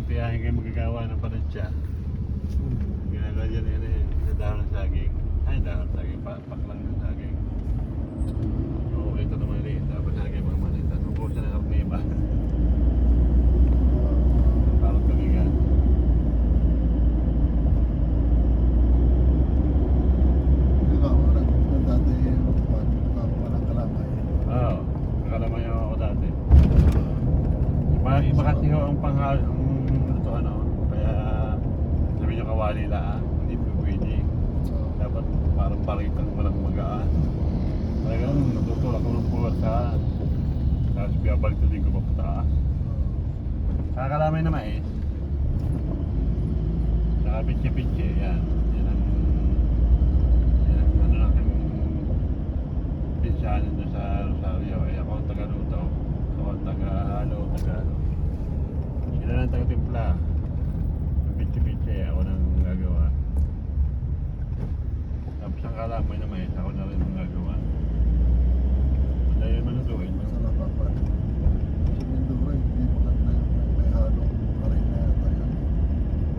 tiyahin kayo magagawa ng panansya. Ginagawa dyan yan eh, sa dahon ng saging. Ay, dahon ng saging, paklang ng saging. Oo, ito naman maliit. Tapos saging mga maliit. Tapos ubusan ng arniba. Parang tumigan. Oo, nakalamay ako dati. Iba kasi ho ang panghalo, ito ano, kaya sabi nyo kawali lang, hindi pwede. Dapat parang palitan mo lang magaan. Talagang natutulak ko ng puwersa. Tapos biyabalik din ko papataas. Nakakalamay na mais. Saka pitsi-pitsi, yan. Yan ang ano lang yung pinsanin doon sa Rosario. Eh ako ang taga-luto. Ako ang taga-halo, taga-halo. Sila lang taga-timpla. Pitsi-pitsi, ako nang gagawa. Tapos ang kalamay na mais, ako na rin ang gagawa. Dahil manutuin.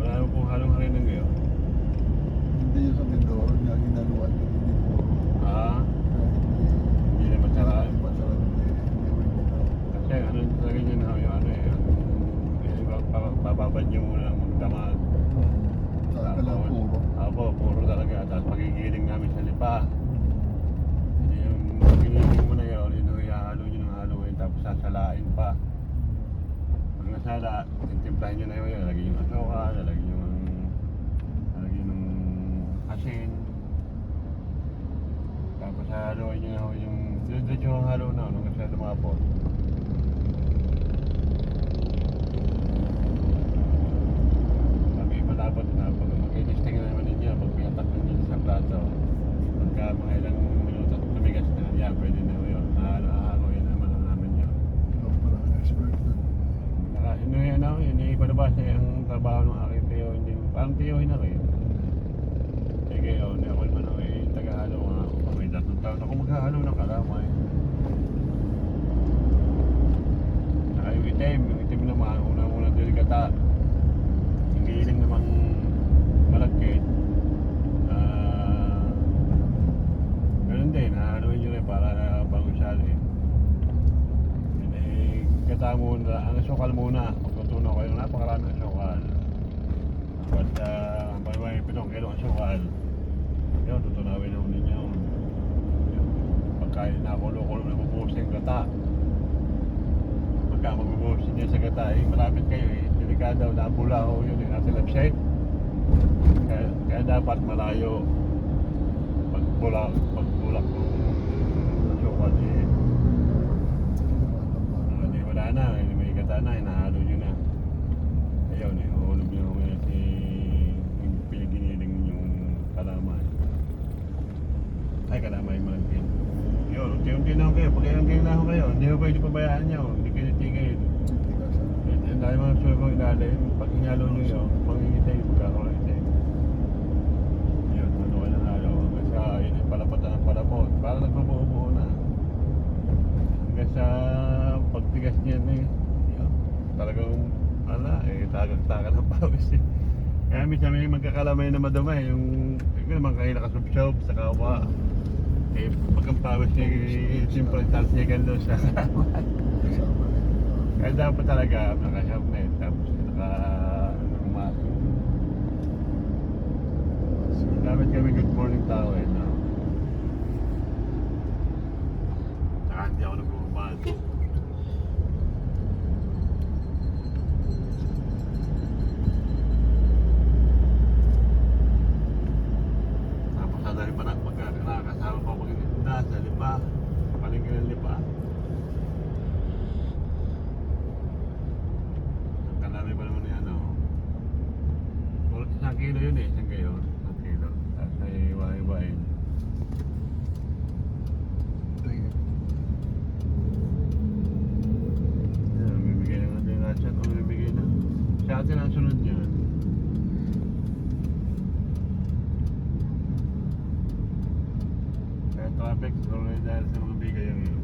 Wala naman pong halong harinang ngayon. Hindi yung sa Mindoro, niya ginaluan yung hindi po. Hindi na masarap. Masarap Kasi ano talaga yun yung ano eh. Bababad nyo muna ng magdamag. Saan ka lang puro. Apo, puro talaga. Tapos magigiling namin sa lipa. Yung giniling mo na yun, ihalo nyo ng haluin. Tapos sasalain pa. Pag nasala, timplahin nyo na yun. Lalagyan yung asoka, lalagyan yung asin. Tapos haluin nyo na yung diretso yung halo na nung kasi lumapot. Dapat na pag mag-testing na naman ninyo, pag pinatak ninyo sa plato, pagka mga ilang minuto tumigas na yan, pwede na yun. Halo-haloyin naman ang namin yun. Ikaw pala ang expert na. Saka inipalabas na yung trabaho ng aking tiyo, hindi, parang tiyohin na rin. Eh kayo, hindi ako naman ako taga-halo nga ako. May 3 taon ako maghahalo ng kalamay. Saka yung itim naman, unang-unang delikata. Giling namang malagkit. Ganun din, hahaluin nyo rin para bago sali. Kata muna, ang asukal muna. Magtutunan ko yung napakarami asukal. Basta may 7 kilo asukal. Yun, tutunawin naman ninyo. Pagkain na kulo-kulo na mabuhos yung gata. Pagka magbubuhos niya sa gata, malapit kayo eh. Delikado, nabulaho yun, nasa left side. Kaya dapat malayo. Pagbulak ng asukal eh. Hindi wala na, may gata na, hinahalo nyo na. Ayaw na, uhulog nyo naman yung pinaginiling yung kalamay. Ay, kalamay malagkin. Yun, unti-unti na ako kayo. Pag ilang na ako kayo, hindi ko pwede pabayaan nyo. Hindi kayo tigil. Dahil mga suyo kong ilalim, pag hinalo nyo yun, pangingitay, pagkakakulitay. Yun, ano ka ng halo. Hanggang sa yun, palapatan ng palapot. Parang nagbabuo-buo na. Hanggang sa pagtigas niyan eh, yun, talagang, tagak-taka ng pawis eh. Kaya minsan may magkakalamay na madumay, yung naman kaila kasubsob sa kawa. Eh, pag ang pawis niya, siyempre talsikan doon sa kawan. Kaya dapat talaga naka-helmet, tapos naka-mask. Dapat kami good morning towel, no? Saka hindi ako nag-uubad. Tapos sadali pa nakakasama pa mag-inda sa lipa, palingkin ng lipa. Kalami pa naman yung ano. 1 kilo yun eh, 1 kilo. 1 kilo. Tapos ay iwa-iwain. Yan, bibigay na natin yung ratchet o bibigay na. Sa atin ang sunod yun. Kaya traffic, dahil sa mga bigay yung yun.